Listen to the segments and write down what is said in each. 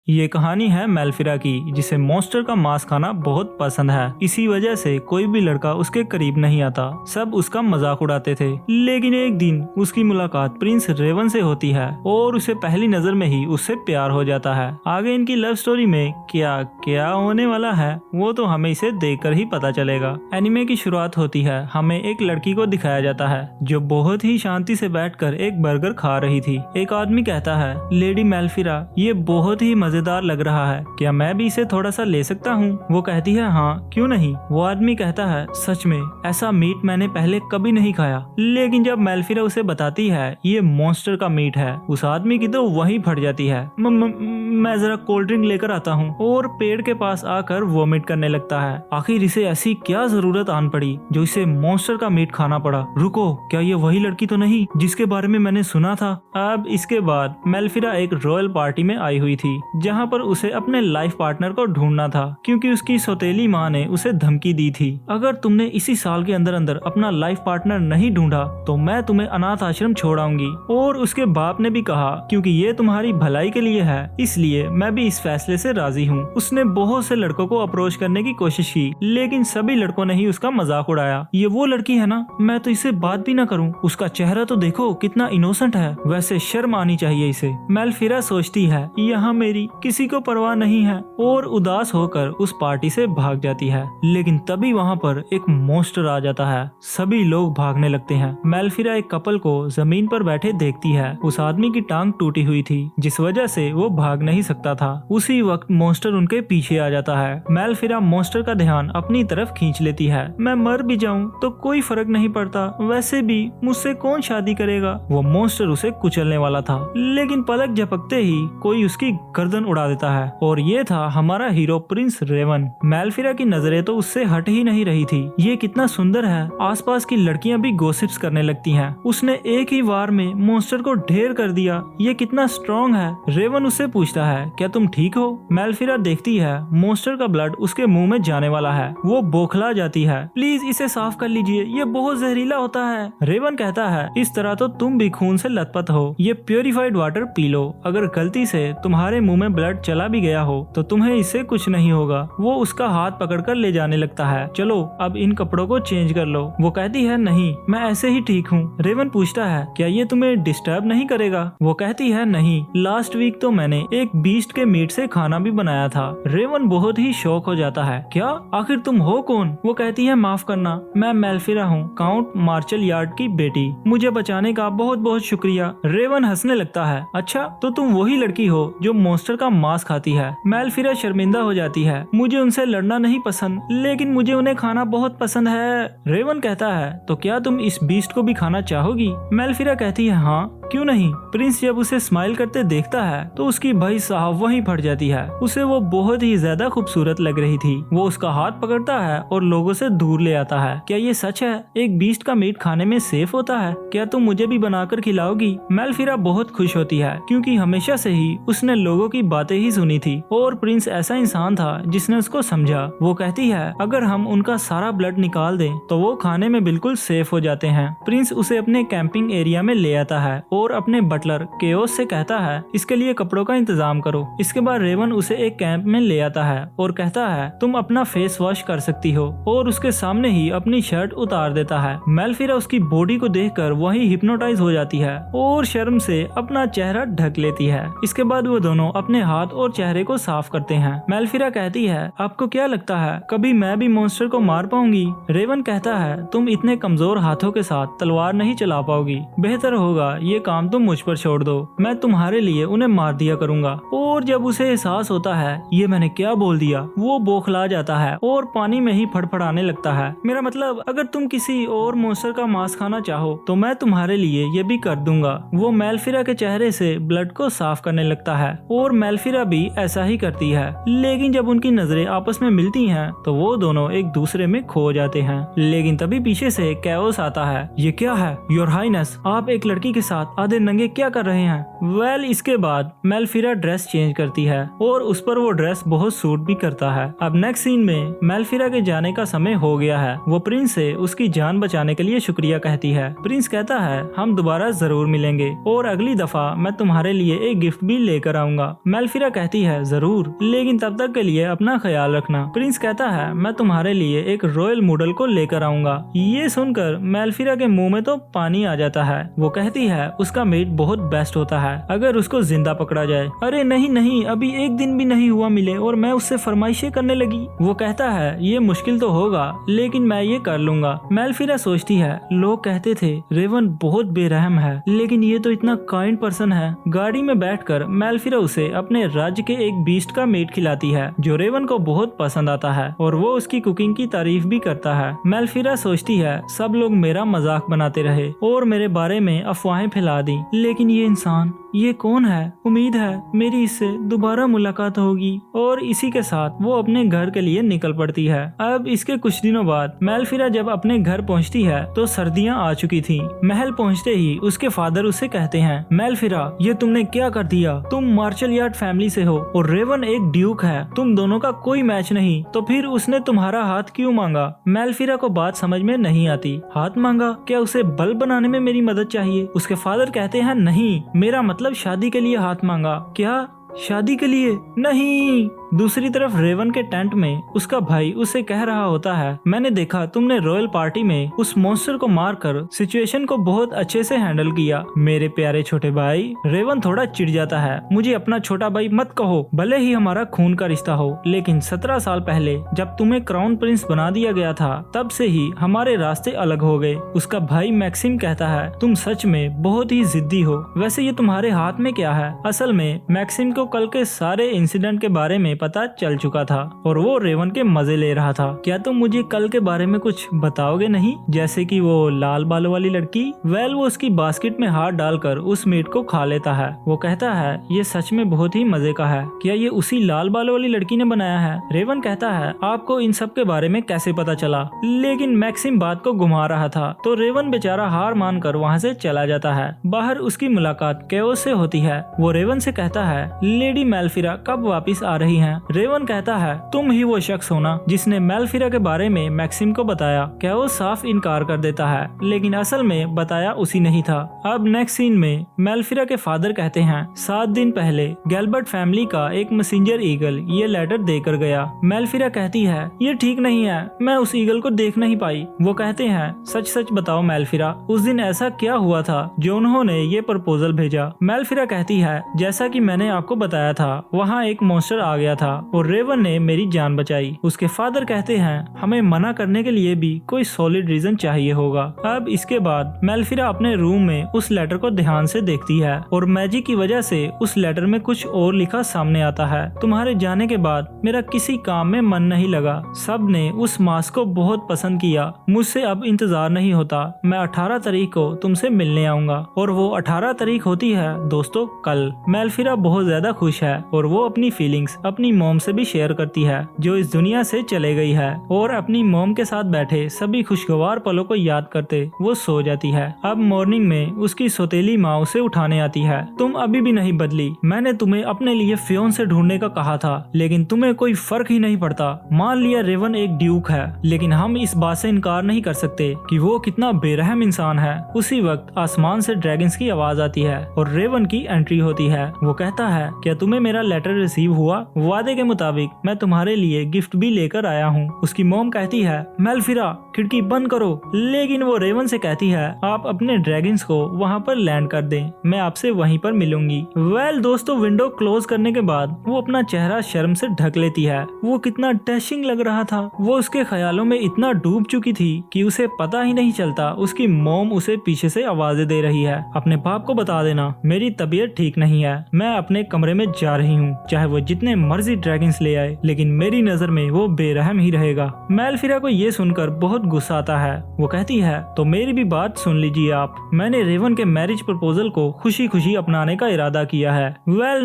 ये कहानी है मेल्फिरा की, जिसे मॉन्स्टर का मांस खाना बहुत पसंद है। इसी वजह से कोई भी लड़का उसके करीब नहीं आता, सब उसका मजाक उड़ाते थे। लेकिन एक दिन उसकी मुलाकात प्रिंस रेवन से होती है और उसे पहली नजर में ही उससे प्यार हो जाता है। आगे इनकी लव स्टोरी में क्या क्या होने वाला है वो तो हमें इसे देखकर ही पता चलेगा। एनिमे की शुरुआत होती है, हमें एक लड़की को दिखाया जाता है जो बहुत ही शांति से बैठकर एक बर्गर खा रही थी। एक आदमी कहता है, लेडी मेल्फिरा, ये बहुत ही मजेदार लग रहा है, क्या मैं भी इसे थोड़ा सा ले सकता हूँ? वो कहती है, हाँ क्यों नहीं। वो आदमी कहता है, सच में ऐसा मीट मैंने पहले कभी नहीं खाया। लेकिन जब मेल्फिरा उसे बताती है ये मॉन्स्टर का मीट है, उस आदमी की तो वहीं फट जाती है। मैं जरा कोल्ड ड्रिंक लेकर आता हूँ, और पेड़ के पास आकर वोमिट करने लगता है। आखिर इसे ऐसी क्या जरूरत आन पड़ी जो इसे मॉन्स्टर का मीट खाना पड़ा? रुको, क्या ये वही लड़की तो नहीं जिसके बारे में मैंने सुना था? अब इसके बाद मेल्फिरा एक रॉयल पार्टी में आई हुई थी, जहाँ पर उसे अपने लाइफ पार्टनर को ढूंढना था, क्योंकि उसकी सौतेली माँ ने उसे धमकी दी थी, अगर तुमने इसी साल के अंदर अंदर अपना लाइफ पार्टनर नहीं ढूंढा तो मैं तुम्हें अनाथ आश्रम छोड़ाऊंगी। और उसके बाप ने भी कहा, क्योंकि ये तुम्हारी भलाई के लिए है, इसलिए मैं भी इस फैसले से राजी हूँ। उसने बहुत से लड़कों को अप्रोच करने की कोशिश की, लेकिन सभी लड़कों ने ही उसका मजाक उड़ाया। ये वो लड़की है ना, मैं तो इससे बात भी ना करूँ, उसका चेहरा तो देखो कितना इनोसेंट है, वैसे शर्म आनी चाहिए इसे। मेल्फिरा सोचती है यहाँ मेरी किसी को परवाह नहीं है, और उदास होकर उस पार्टी से भाग जाती है। लेकिन तभी वहाँ पर एक मॉन्स्टर आ जाता है, सभी लोग भागने लगते हैं। मेल्फिरा एक कपल को जमीन पर बैठे देखती है। उस आदमी की टांग टूटी हुई थी, जिस वजह से वो भाग नहीं सकता था। उसी वक्त मॉन्स्टर उनके पीछे आ जाता है। मेल्फिरा मॉन्स्टर का ध्यान अपनी तरफ खींच लेती है। मैं मर भी जाऊं तो कोई फर्क नहीं पड़ता, वैसे भी मुझसे कौन शादी करेगा? वो मॉन्स्टर उसे कुचलने वाला था, लेकिन पलक झपकते ही कोई उसकी गर्दन उड़ा देता है, और ये था हमारा हीरो प्रिंस रेवन। मेल्फिरा की नजरें तो उससे हट ही नहीं रही थी। ये कितना सुंदर है, आसपास की लड़कियां भी गॉसिप्स करने लगती हैं। उसने एक ही वार में मॉन्स्टर को ढेर कर दिया, ये कितना स्ट्रॉन्ग है। रेवन उससे पूछता है, क्या तुम ठीक हो? मेल्फिरा देखती है मॉन्स्टर का ब्लड उसके मुंह में जाने वाला है, वो बौखला जाती है। प्लीज इसे साफ कर लीजिए, ये बहुत जहरीला होता है। रेवन कहता है, इस तरह तो तुम भी खून से लथपथ हो, ये प्योरीफाइड वाटर पी लो, अगर गलती से तुम्हारे मुंह में ब्लड चला भी गया हो तो तुम्हें इससे कुछ नहीं होगा। वो उसका हाथ पकड़कर ले जाने लगता है, चलो अब इन कपड़ों को चेंज कर लो। वो कहती है, नहीं मैं ऐसे ही ठीक हूँ। रेवन पूछता है, क्या ये तुम्हें डिस्टर्ब नहीं करेगा? वो कहती है, नहीं, लास्ट वीक तो मैंने एक बीस्ट के मीट से खाना भी बनाया था। रेवन बहुत ही शौक हो जाता है, क्या आखिर तुम हो कौन? वो कहती है, माफ करना, मैं मेल्फिरा हूँ, काउंट मार्शल यार्ड की बेटी, मुझे बचाने का बहुत बहुत शुक्रिया। रेवन हंसने लगता है, अच्छा तो तुम वही लड़की हो जो मॉन्स्टर का मांस खाती है। मेल्फिरा शर्मिंदा हो जाती है, मुझे उनसे लड़ना नहीं पसंद, लेकिन मुझे उन्हें खाना बहुत पसंद है। रेवन कहता है, तो क्या तुम इस बीस्ट को भी खाना चाहोगी? मेल्फिरा कहती है, हाँ क्यों नहीं। प्रिंस जब उसे स्माइल करते देखता है तो उसकी भाई साहब वहीं फट जाती है। उसे वो बहुत ही ज्यादा खूबसूरत लग रही थी। वो उसका हाथ पकड़ता है और लोगों से दूर ले आता है। क्या ये सच है? एक बीस्ट का मीट खाने में सेफ होता है? क्या तुम मुझे भी बनाकर खिलाओगी? मेल्फिरा बहुत खुश होती है, क्योंकि हमेशा से ही उसने लोगों की बातें ही सुनी थी, और प्रिंस ऐसा इंसान था जिसने उसको समझा। वो कहती है, अगर हम उनका सारा ब्लड निकाल दें तो वो खाने में बिल्कुल सेफ हो जाते हैं। प्रिंस उसे अपने कैंपिंग एरिया में ले आता है और अपने बटलर केओस से कहता है, इसके लिए कपड़ों का इंतजाम करो। इसके बाद रेवन उसे एक कैंप में ले आता है और कहता है, तुम अपना फेस वॉश कर सकती हो, और उसके सामने ही अपनी शर्ट उतार देता है। मेल्फिरा उसकी बॉडी को देखकर वही हिप्नोटाइज हो जाती है और शर्म से अपना चेहरा ढक लेती है। इसके बाद वो दोनों अपने हाथ और चेहरे को साफ करते हैं। मेल्फिरा कहती है, आपको क्या लगता है कभी मैं भी मॉन्स्टर को मार पाऊंगी? रेवन कहता है, तुम इतने कमजोर हाथों के साथ तलवार नहीं चला पाओगी, बेहतर होगा ये काम तुम मुझ पर छोड़ दो, मैं तुम्हारे लिए उन्हें मार दिया करूंगा। और जब उसे एहसास होता है ये मैंने क्या बोल दिया, वो बौखला जाता है और पानी में ही फड़फड़ाने लगता है। मेरा मतलब, अगर तुम किसी और मॉन्स्टर का मांस खाना चाहो तो मैं तुम्हारे लिए ये भी कर दूंगा। वो मेल्फिरा के चेहरे से ब्लड को साफ करने लगता है, और मेल्फिरा भी ऐसा ही करती है। लेकिन जब उनकी नजरें आपस में मिलती हैं तो वो दोनों एक दूसरे में खो जाते हैं। लेकिन तभी पीछे से कैओस आता है। ये क्या है योर हाइनेस, आप एक लड़की के साथ आधे नंगे क्या कर रहे हैं। वेल इसके बाद मेल्फिरा ड्रेस चेंज करती है और उस पर वो ड्रेस बहुत सूट भी करता है। अब नेक्स्ट सीन में मेल्फिरा के जाने का समय हो गया है। वो प्रिंस से उसकी जान बचाने के लिए शुक्रिया कहती है। प्रिंस कहता है हम दोबारा जरूर मिलेंगे और अगली दफा मैं तुम्हारे लिए एक गिफ्ट भी लेकर आऊंगा। मेल्फिरा कहती है जरूर, लेकिन तब तक के लिए अपना ख्याल रखना। प्रिंस कहता है मैं तुम्हारे लिए एक रॉयल मॉडल को लेकर आऊंगा। ये सुनकर मेल्फिरा के मुंह में तो पानी आ जाता है। वो कहती है उसका मेट बहुत बेस्ट होता है अगर उसको जिंदा पकड़ा जाए। अरे नहीं नहीं, अभी एक दिन भी नहीं हुआ मिले और मैं उससे फरमाइशें करने लगी। वो कहता है ये मुश्किल तो होगा लेकिन मैं ये कर लूंगा। मेल्फिरा सोचती है लोग कहते थे रेवन बहुत बेरहम है, लेकिन ये तो इतना काइंड पर्सन है। गाड़ी में बैठकर मेल्फिरा उसे अपने राज्य के एक बीस्ट का मीट खिलाती है जो रेवन को बहुत पसंद आता है और वो उसकी कुकिंग की तारीफ भी करता है। मेल्फिरा सोचती है सब लोग मेरा मजाक बनाते रहे और मेरे बारे में अफवाहें फैला दी, लेकिन ये इंसान ये कौन है? उम्मीद है मेरी इससे दोबारा मुलाकात होगी। और इसी के साथ वो अपने घर के लिए निकल पड़ती है। अब इसके कुछ दिनों बाद मेल्फिरा जब अपने घर पहुंचती है तो सर्दियां आ चुकी थी। महल पहुंचते ही उसके फादर उसे कहते हैं मेल्फिरा ये तुमने क्या कर दिया? तुम मार्शल यार्ड फैमिली से हो और रेवन एक ड्यूक है, तुम दोनों का कोई मैच नहीं, तो फिर उसने तुम्हारा हाथ क्यों मांगा? मेल्फिरा को बात समझ में नहीं आती। हाथ मांगा? क्या उसे बल्ब बनाने में मेरी मदद चाहिए? उसके फादर कहते हैं नहीं, मेरा मतलब शादी के लिए हाथ मांगा। क्या शादी के लिए? नहीं। दूसरी तरफ रेवन के टेंट में उसका भाई उसे कह रहा होता है मैंने देखा तुमने रॉयल पार्टी में उस मॉन्स्टर को मारकर सिचुएशन को बहुत अच्छे से हैंडल किया। मेरे प्यारे छोटे भाई। रेवन थोड़ा चिढ़ जाता है, मुझे अपना छोटा भाई मत कहो, भले ही हमारा खून का रिश्ता हो, लेकिन 17 साल पहले जब तुम्हें क्राउन प्रिंस बना दिया गया था तब से ही हमारे रास्ते अलग हो गए। उसका भाई मैक्सिम कहता है तुम सच में बहुत ही जिद्दी हो। वैसे ये तुम्हारे हाथ में क्या है? असल में मैक्सिम को कल के सारे इंसिडेंट के बारे में पता चल चुका था और वो रेवन के मजे ले रहा था। क्या तुम मुझे कल के बारे में कुछ बताओगे नहीं? जैसे कि वो लाल बालों वाली लड़की? वेल वो उसकी बास्केट में हाथ डालकर उस मीट को खा लेता है। वो कहता है ये सच में बहुत ही मजे का है। क्या ये उसी लाल बालों वाली लड़की ने बनाया है? रेवन कहता है आपको इन सब के बारे में कैसे पता चला? लेकिन मैक्सिम बात को घुमा रहा था तो रेवन बेचारा हार मानकर वहाँ से चला जाता है। बाहर उसकी मुलाकात केओस से होती है। वो रेवन से कहता है लेडी मेल्फिरा कब वापिस आ रही है? रेवन कहता है तुम ही वो शख्स हो ना जिसने मेल्फिरा के बारे में मैक्सिम को बताया। केओस साफ इनकार कर देता है, लेकिन असल में बताया उसी नहीं था। अब नेक्स्ट सीन में मेल्फिरा के फादर कहते हैं 7 दिन पहले गैल्बर्ट फैमिली का एक मैसेंजर ईगल ये लेटर देकर गया। मेल्फिरा कहती है ये ठीक नहीं है, मैं उस ईगल को देख नहीं पाई। वो कहते हैं सच सच बताओ मेल्फिरा, उस दिन ऐसा क्या हुआ था जो उन्होंने ये प्रपोजल भेजा? मेल्फिरा कहती है जैसा कि मैंने आपको बताया था वहाँ एक मॉन्स्टर आ गया था और रेवन ने मेरी जान बचाई। उसके फादर कहते हैं हमें मना करने के लिए भी कोई सॉलिड रीजन चाहिए होगा। अब इसके बाद मेल्फिरा अपने रूम में उस लेटर को ध्यान से देखती है और मैजिक की वजह से उस लेटर में कुछ और लिखा सामने आता है। तुम्हारे जाने के बाद मेरा किसी काम में मन नहीं लगा, सब ने उस मास्क को बहुत पसंद किया, मुझसे अब इंतजार नहीं होता। मैं 18 तारीख को तुमसे मिलने आऊंगा। और वो 18 तारीख होती है दोस्तों कल। मेल्फिरा बहुत ज्यादा खुश है और वो अपनी फीलिंग्स अपनी मॉम से भी शेयर करती है जो इस दुनिया से चले गई है और अपनी मॉम के साथ बैठे सभी खुशगवार पलों को याद करते वो सो जाती है। अब मॉर्निंग में उसकी सौतेली माँ उसे उठाने आती है। तुम अभी भी नहीं बदली, मैंने तुम्हें अपने लिए फियोंसे ढूंढने का कहा था लेकिन तुम्हें कोई फर्क ही नहीं पड़ता। मान लिया रेवन एक ड्यूक है, लेकिन हम इस बात से इनकार नहीं कर सकते कि वो कितना बेरहम इंसान है। उसी वक्त आसमान से ड्रैगन्स की आवाज आती है और रेवन की एंट्री होती है। वो कहता है क्या तुम्हें मेरा लेटर रिसीव हुआ? वादे के मुताबिक मैं तुम्हारे लिए गिफ्ट भी लेकर आया हूँ। उसकी मॉम कहती है मेल्फिरा खिड़की बंद करो, लेकिन वो रेवन से कहती है आप अपने ड्रैगन्स को वहाँ पर लैंड कर दें, मैं आपसे वहीं पर मिलूंगी। वेल दोस्तों विंडो क्लोज करने के बाद वो अपना चेहरा शर्म से ढक लेती है। वो कितना डैशिंग लग रहा था। वो उसके ख्यालों में इतना डूब चुकी थी कि उसे पता ही नहीं चलता उसकी मॉम उसे पीछे से आवाजें दे रही है अपने बाप को बता देना मेरी तबीयत ठीक नहीं है, मैं अपने कमरे कमरे में जा रही हूँ। चाहे वो जितने मर्जी ड्रैगन्स ले आए, लेकिन मेरी नजर में वो बेरहम ही रहेगा। मेल्फिरा को ये सुनकर बहुत गुस्सा आता है। वो कहती है, तो मेरी भी बात सुन लीजिए आप। मैंने रेवन के मैरिज प्रपोजल को खुशी खुशी अपनाने का इरादा किया है।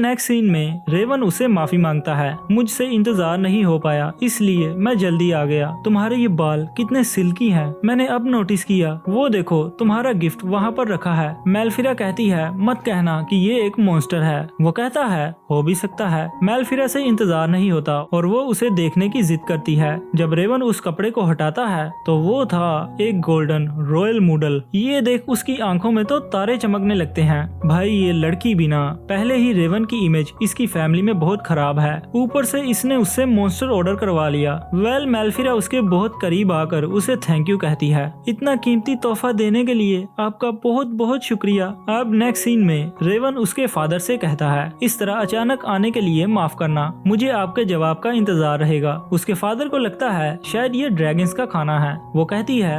नेक्स्ट सीन में रेवन उसे माफी मांगता है। मुझसे इंतजार नहीं हो पाया, इसलिए मैं जल्दी आ गया। तुम्हारे ये बाल कितने सिल्की हैं, मैंने अब नोटिस किया। वो देखो, तुम्हारा गिफ्ट वहाँ पर रखा है। मेल्फिरा कहती है, मत कहना कि ये एक मॉन्स्टर है। वो कहता है, हो भी सकता है। मेल्फिरा से इंतजार नहीं होता और वो उसे देखने की जिद करती है। जब रेवन उस कपड़े को हटाता है तो वो था एक गोल्डन रॉयल मूडल। ये देख उसकी आंखों में तो तारे चमकने लगते हैं। भाई ये लड़की भी ना, पहले ही रेवन की इमेज इसकी फैमिली में बहुत खराब है, ऊपर से इसने उससे मॉन्स्टर ऑर्डर करवा लिया। मेल्फिरा उसके बहुत करीब आकर उसे थैंक यू कहती है। इतना कीमती तोहफा देने के लिए आपका बहुत बहुत शुक्रिया। अब नेक्स्ट सीन में रेवन उसके फादर से कहता है, इस तरह अचानक आने के लिए माफ करना, मुझे आपके जवाब का इंतजार रहेगा। उसके फादर को लगता है शायद ये ड्रैगन्स का खाना है। वो कहती है,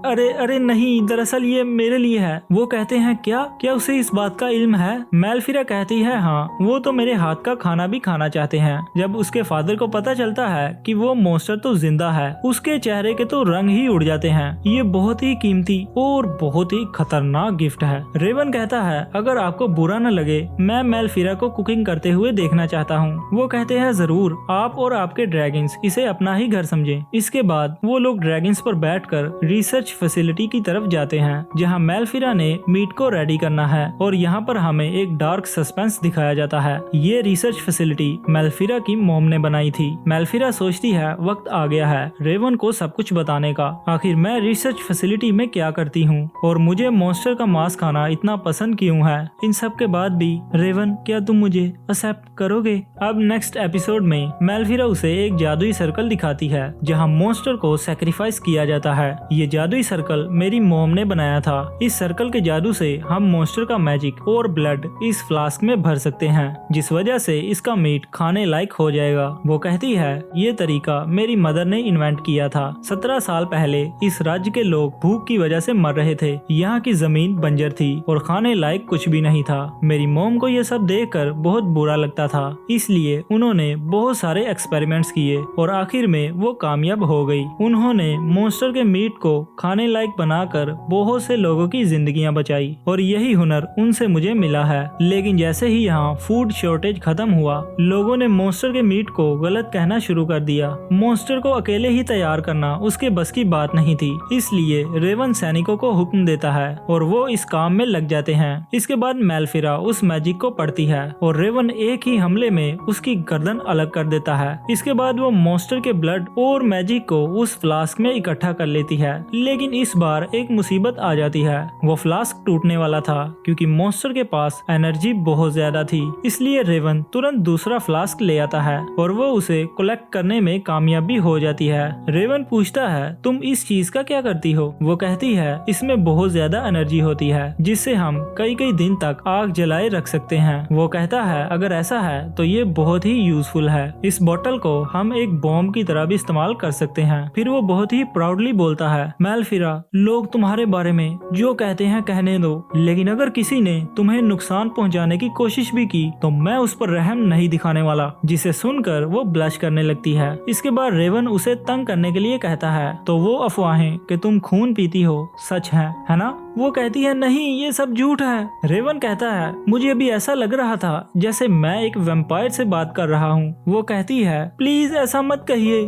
अरे अरे नहीं, दरअसल ये मेरे लिए है। वो कहते हैं, क्या उसे इस बात का इल्म है? मेल्फिरा कहती है, हाँ, वो तो मेरे हाथ का खाना भी खाना चाहते हैं। जब उसके फादर को पता चलता है कि वो मॉन्स्टर तो जिंदा है, उसके चेहरे के तो रंग ही उड़ जाते हैं। ये बहुत ही कीमती और बहुत ही खतरनाक गिफ्ट है। रेवन कहता है, अगर आपको बुरा न लगे, मैं मेल्फिरा को कुकिंग करते हुए देखना चाहता हूँ। वो कहते हैं, जरूर, आप और आपके ड्रैगन्स इसे अपना ही घर समझें। इसके बाद वो लोग ड्रैगन्स पर बैठकर रिसर्च फैसिलिटी की तरफ जाते हैं, जहाँ मेल्फिरा ने मीट को रेडी करना है। और यहाँ पर हमें एक डार्क सस्पेंस दिखाया जाता है। ये रिसर्च फैसिलिटी मेल्फिरा की मॉम ने बनाई थी। मेल्फिरा सोचती है, वक्त आ गया है रेवन को सब कुछ बताने का। आखिर मैं रिसर्च फैसिलिटी में क्या करती हूँ और मुझे मॉन्स्टर का मांस खाना इतना पसंद क्यों है? इन सब के बाद भी रेवन, क्या तुम मुझे एक्सेप्ट करोगे? अब नेक्स्ट एपिसोड में मेल्फिरा उसे एक जादुई सर्कल दिखाती है, जहाँ मॉन्स्टर को सैक्रिफाइस किया जाता है। ये जादुई सर्कल मेरी मॉम ने बनाया था। इस सर्कल के जादू से हम मॉन्स्टर का मैजिक और ब्लड इस फ्लास्क में भर सकते हैं, जिस वजह से इसका मीट खाने लायक हो जाएगा। वो कहती है, ये तरीका मेरी मदर ने इन्वेंट किया था। 17 साल पहले इस राज्य के लोग भूख की वजह से मर रहे थे। यहाँ की जमीन बंजर थी और खाने लायक कुछ भी नहीं था। मेरी मॉम को ये सब देखकर बहुत बुरा लगता था, इसलिए उन्होंने बहुत सारे एक्सपेरिमेंट्स किए और आखिर में वो कामयाब हो गई। उन्होंने मॉन्स्टर के मीट को खाने लायक बनाकर बहुत से लोगों की जिंदगियां बचाई और यही हुनर उनसे मुझे मिला है। लेकिन जैसे ही यहाँ फूड शॉर्टेज खत्म हुआ, लोगों ने मॉन्स्टर के मीट को गलत कहना शुरू कर दिया। मॉन्स्टर को अकेले ही तैयार करना उसके बस की बात नहीं थी, इसलिए रेवन सैनिकों को हुक्म देता है और वो इस काम में लग जाते हैं। इसके बाद मेल्फिरा उस मैजिक को पढ़ती है और रेवन एक ही हमले में उसकी गर्दन अलग कर देता है। इसके बाद वो मॉन्स्टर के ब्लड और मैजिक को उस फ्लास्क में इकट्ठा कर लेती है। लेकिन इस बार एक मुसीबत आ जाती है। वो फ्लास्क टूटने वाला था क्योंकि मॉन्स्टर के पास एनर्जी बहुत ज्यादा थी। इसलिए रेवन तुरंत दूसरा फ्लास्क ले आता है और वो उसे कलेक्ट करने में कामयाब भी हो जाती है। रेवन पूछता है, तुम इस चीज का क्या करती हो? वो कहती है, इसमें बहुत ज्यादा एनर्जी होती है, जिससे हम कई कई दिन तक आग जलाए रख सकते हैं। वो कहता है, अगर ऐसा है तो ये बहुत ही यूजफुल है। इस बोतल को हम एक बॉम्ब की तरह भी इस्तेमाल कर सकते हैं। फिर वो बहुत ही प्राउडली बोलता है, मेल्फिरा, लोग तुम्हारे बारे में जो कहते हैं कहने दो, लेकिन अगर किसी ने तुम्हें नुकसान पहुंचाने की कोशिश भी की तो मैं उस पर रहम नहीं दिखाने वाला। जिसे सुनकर वो ब्लश करने लगती है। इसके बाद रेवन उसे तंग करने के लिए कहता है, तो वो अफवाहें कि तुम खून पीती हो सच है ना? वो कहती है, नहीं, ये सब झूठ है। रेवन कहता है, मुझे अभी ऐसा लग रहा था जैसे मैं एक वैम्पायर से बात कर रहा हूँ। वो कहती है, प्लीज ऐसा मत कहिए।